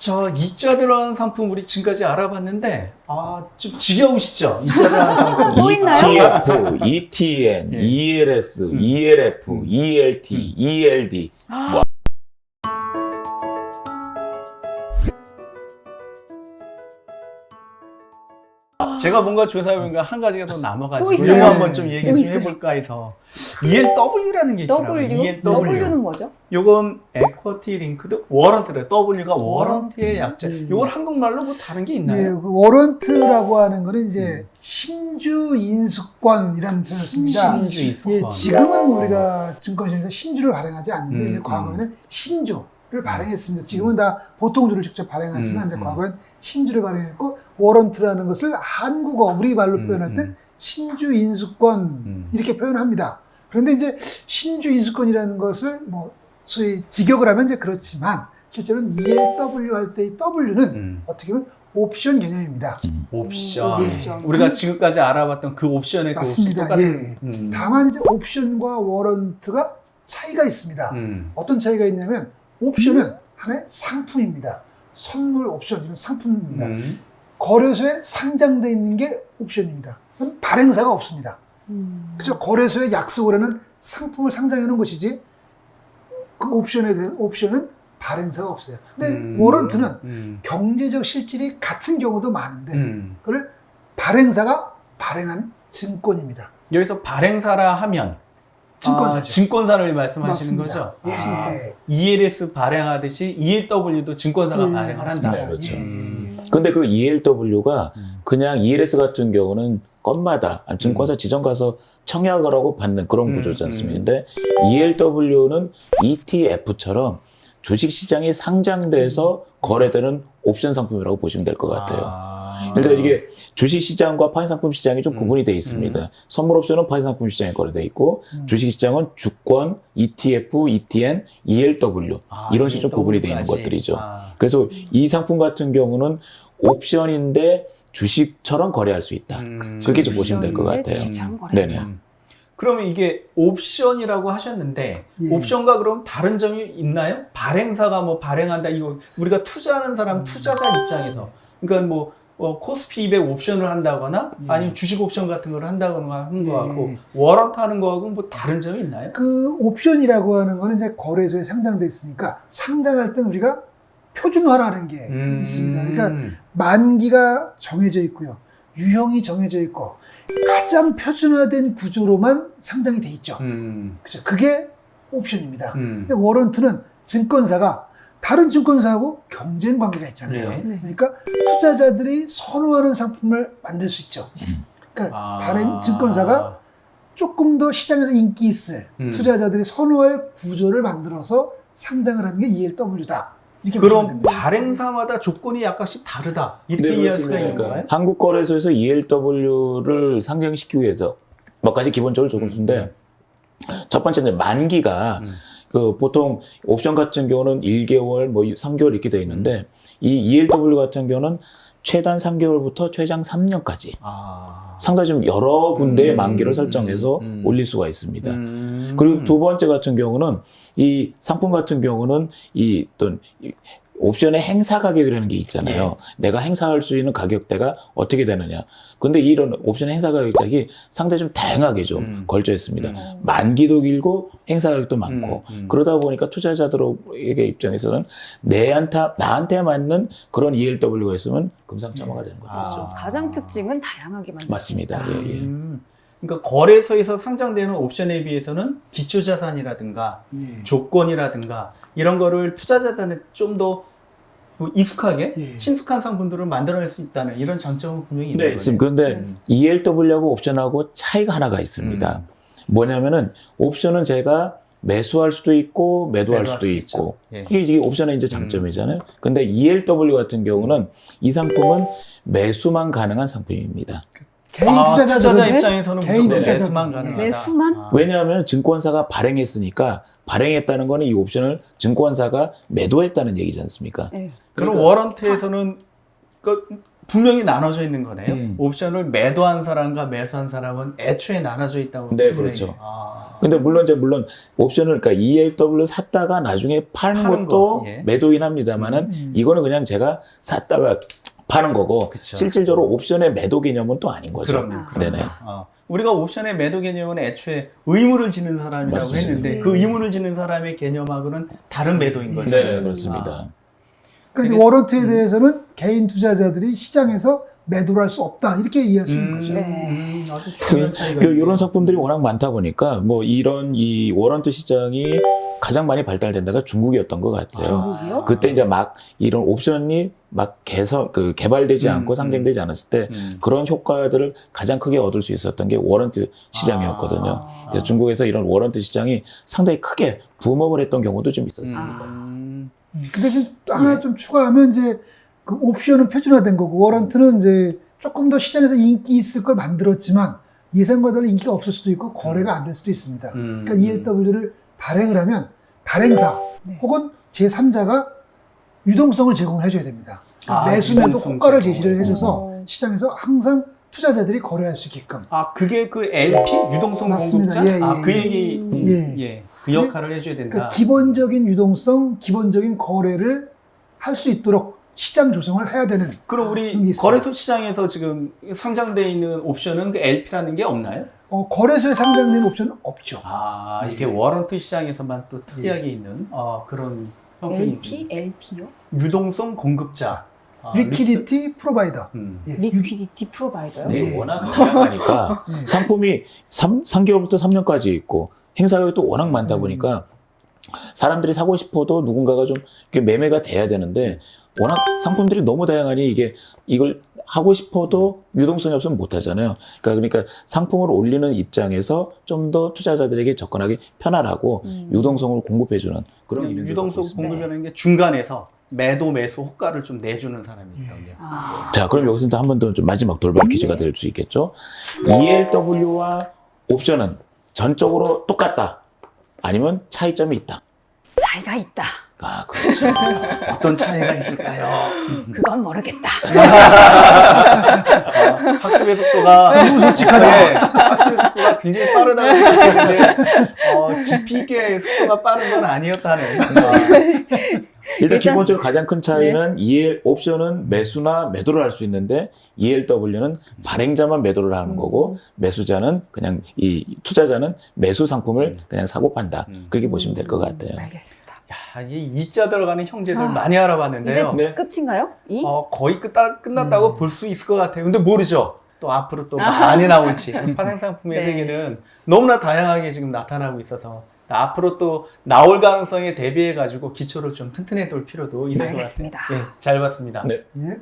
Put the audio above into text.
저 이자 들어간 상품 우리 지금까지 알아봤는데 좀 지겨우시죠? 이자 들어간 상품. 또 있나요? ETF, ETN, 예. ELS, ELF, ELT, ELD. 뭐 제가 뭔가 조사해보니까 한 가지가 더 남아가지고 또 있어요. 이거 한번 좀 얘기 또 좀 있어요. 해볼까 해서 ELW라는 게 있더라고요. W는 뭐죠? 요건 에쿼티 링크드 워런트래요. W가 워런트의 약자. 예. 요걸 한국말로 뭐 다른 게 예, 있나요? 그 워런트라고 하는 거는 이제 신주 인수권이라는 표현을 씁니다. 신주 인수권. 예, 지금은 우리가 증권시장에서 신주를 발행하지 않는데 이제 음. 과거에는 신주를 발행했습니다. 지금은 다 보통주를 직접 발행하지만 이제 과거엔 신주를 발행했고 워런트라는 것을 한국어 우리 말로 표현할 땐 신주 인수권 이렇게 표현합니다. 그런데 이제 신주 인수권이라는 것을 뭐 소위 직역을 하면 이제 그렇지만 실제로는 ELW 할 때 이 W는 어떻게 보면 옵션 개념입니다. 옵션. 옵션. 우리가 지금까지 알아봤던 그 옵션의 그 옵션 맞습니다. 똑같은. 예. 다만 이제 옵션과 워런트가 차이가 있습니다. 어떤 차이가 있냐면 옵션은 하나의 상품입니다. 선물 옵션 이런 상품입니다. 거래소에 상장돼 있는 게 옵션입니다. 그럼 발행사가 없습니다. 그래서 거래소에 약속을 하는 상품을 상장해 놓은 것이지 그 옵션에 대한 옵션은 발행사가 없어요. 근데 워런트는 경제적 실질이 같은 경우도 많은데 그걸 발행사가 발행한 증권입니다. 여기서 발행사라 하면 증권사죠. 증권사를 말씀하시는 맞습니다. 거죠? 예. ELS 발행하듯이 ELW도 증권사가 예, 발행을 맞습니다. 한다. 그렇죠. 예. 근데 그 ELW가 그냥 ELS 같은 경우는 건마다 증권사 지점 가서 청약을 하고 받는 그런 구조지 않습니까? 근데 ELW는 ETF처럼 주식시장이 상장돼서 거래되는 옵션 상품이라고 보시면 될 것 같아요. 그러니까 이게 주식시장과 파생상품 시장이 좀 구분이 되어 있습니다. 선물 옵션은 파생상품 시장에 거래되어 있고 주식시장은 주권, ETF, ETN, ELW 이런 식으로 좀 구분이 되어 있는 것들이죠. 그래서 이 상품 같은 경우는 옵션인데 주식처럼 거래할 수 있다. 그렇게 좀 보시면 될 것 같아요. 주식처럼 거래. 네네. 그러면 이게 옵션이라고 하셨는데 예. 옵션과 그럼 다른 점이 있나요? 발행사가 뭐 발행한다 이거 우리가 투자하는 사람 투자자 입장에서 그러니까 뭐 코스피 200 옵션을 한다거나 아니면 주식 옵션 같은 걸 한다거나 하는 거 같고 워런트 하는 거하고 뭐 다른 점이 있나요? 그 옵션이라고 하는 거는 이제 거래소에 상장돼 있으니까 상장할 땐 우리가 표준화라는 게 있습니다. 그러니까 만기가 정해져 있고요. 유형이 정해져 있고 가장 표준화된 구조로만 상장이 돼 있죠. 그렇죠. 그게 옵션입니다. 근데 워런트는 증권사가 다른 증권사하고 경쟁 관계가 있잖아요. 네. 그러니까 투자자들이 선호하는 상품을 만들 수 있죠. 그러니까 발행 증권사가 조금 더 시장에서 인기 있을 투자자들이 선호할 구조를 만들어서 상장을 하는 게 ELW다. 이렇게 보시면 그럼 됩니다. 발행사마다 조건이 약간씩 다르다 이렇게 네, 이해할 수가 그렇습니다. 있는 건가요? 한국거래소에서 ELW를 상장시키기 위해서 몇 가지 기본적으로 조건수인데 첫 번째는 만기가 그 보통 옵션 같은 경우는 1개월, 뭐 3개월 이렇게 되어 있는데 이 ELW 같은 경우는 최단 3개월부터 최장 3년까지 상당히 좀 여러 군데의 만기를 설정해서 올릴 수가 있습니다. 그리고 두 번째 같은 경우는 이 상품 같은 경우는 이 어떤 옵션의 행사 가격이라는 게 있잖아요. 내가 행사할 수 있는 가격대가 어떻게 되느냐. 근데 이런 옵션 행사 가격이 상당히 좀 다양하게 좀 걸쳐 있습니다. 만기도 길고 행사 가격도 많고 그러다 보니까 투자자들에게 입장에서는 나한테 맞는 그런 ELW가 있으면 금상첨화가 되는 것이죠. 가장 특징은 다양하게 만들 맞습니다. 예, 예. 그러니까 거래소에서 상장되는 옵션에 비해서는 기초자산이라든가 조건이라든가 이런 거를 투자자들한테 좀 더 익숙하게 친숙한 상품들을 만들어낼 수 있다는 이런 장점은 분명히 있는 네, 거예요. 있습니다. 그런데 ELW하고 옵션하고 차이가 하나가 있습니다. 뭐냐면은 옵션은 제가 매수할 수도 있고 매도할 수도 있고 이게 옵션의 이제 장점이잖아요. 근데 ELW 같은 경우는 이 상품은 매수만 가능한 상품입니다. 개인 투자자들은 투자자 입장에서는 개인 무조건 투자자들. 매수만 가능하다. 매수만? 왜냐하면 증권사가 발행했으니까 발행했다는 거는 이 옵션을 증권사가 매도했다는 얘기지 않습니까? 네. 그럼 워런트에서는 그 분명히 나눠져 있는 거네요. 옵션을 매도한 사람과 매수한 사람은 애초에 나눠져 있다고. 네, 보네요. 그렇죠. 아. 근데 물론 옵션을 그러니까 ELW 샀다가 나중에 파는 파는 것도 거, 예. 매도인 합니다만은 이거는 그냥 제가 샀다가 파는 거고 그쵸. 실질적으로 옵션의 매도 개념은 또 아닌 거죠. 그럼요. 네네. 우리가 옵션의 매도 개념은 애초에 의무를 지는 사람이라고 맞습니다. 했는데 그 의무를 지는 사람의 개념하고는 다른 매도인 거죠. 네, 그렇습니다. 그러니까 되게- 워런트에 대해서는 개인 투자자들이 시장에서 매도를 할 수 없다 이렇게 이해할 수 있는 거죠. 아주 중요한 차이가 이런 있네요. 상품들이 워낙 많다 보니까 뭐 이런 이 워런트 시장이 가장 많이 발달된 데가 중국이었던 것 같아요. 중국이요? 그때 이제 막 이런 옵션이 막 개발되지 않고 상장되지 않았을 때 그런 효과들을 가장 크게 얻을 수 있었던 게 워런트 시장이었거든요. 그래서 중국에서 이런 워런트 시장이 상당히 크게 붐업을 했던 경우도 좀 있었습니다. 근데 지금 또 하나 좀 추가하면 이제 그 옵션은 표준화된 거고 워런트는 이제 조금 더 시장에서 인기 있을 걸 만들었지만 예상과 달리 인기가 없을 수도 있고 거래가 안 될 수도 있습니다. 그러니까 ELW를 발행을 하면 발행사 네. 혹은 제3자가 유동성을 제공을 해줘야 됩니다. 그러니까 매수매도 유동성 효과를 제공. 제시를 해줘서 시장에서 항상 투자자들이 거래할 수 있게끔. 그게 그 LP 유동성 맞습니다. 공급자? 예, 예, 그 예. 얘기, 예. 그 역할을 해줘야 된다. 그러니까 기본적인 유동성, 기본적인 거래를 할 수 있도록 시장 조성을 해야 되는. 그럼 그런 게 우리 있어요. 거래소 시장에서 지금 상장되어 있는 옵션은 그 LP라는 게 없나요? 거래소에 상장된 옵션은 없죠. 이게 워런트 시장에서만 또 특이하게 있는 그런 형편이 LP요? 유동성 공급자. 리퀴디티 프로바이더. 예. 리퀴디티 프로바이더요? 네, 예. 워낙 다양하니까 예. 상품이 3개월부터 3년까지 있고 행사가 또 워낙 많다 보니까 사람들이 사고 싶어도 누군가가 좀 이렇게 매매가 돼야 되는데 워낙 상품들이 너무 다양하니 이걸 하고 싶어도 유동성이 없으면 못 하잖아요. 그러니까 상품을 올리는 입장에서 좀 더 투자자들에게 접근하기 편안하고 유동성을 공급해주는 그런 기능을 유동성 갖고 있습니다. 공급이라는 게 중간에서 매도 매수 호가를 좀 내주는 사람이 있다고요. 자, 그럼 여기서 또 한 번 더 좀 마지막 돌발 퀴즈가 될 수 있겠죠. ELW와 옵션은 전적으로 똑같다. 아니면 차이점이 있다. 차이가 있다. 그렇죠. 어떤 차이가 있을까요? 그건 모르겠다. 학습의 속도가 너무 솔직하다. 학습의 속도가 굉장히 빠르다고 생각했는데 깊이 있게 속도가 빠른 건 아니었다는. 일단 기본적으로 가장 큰 차이는 옵션은 매수나 매도를 할 수 있는데 ELW는 발행자만 매도를 하는 거고 매수자는 그냥 투자자는 매수 상품을 그냥 사고 판다. 그렇게 보시면 될 것 같아요. 알겠습니다. 이 이자 들어가는 형제들 많이 알아봤는데요. 이제 끝인가요? 거의 끝났다고 볼 수 있을 것 같아요. 근데 모르죠. 또 앞으로 또 많이 나올지. 파생 상품의 네. 세계는 너무나 다양하게 지금 나타나고 있어서 앞으로 또 나올 가능성에 대비해 가지고 기초를 좀 튼튼해 둘 필요도 있을 것 같아요. 알겠습니다. 잘 봤습니다. 네. 예.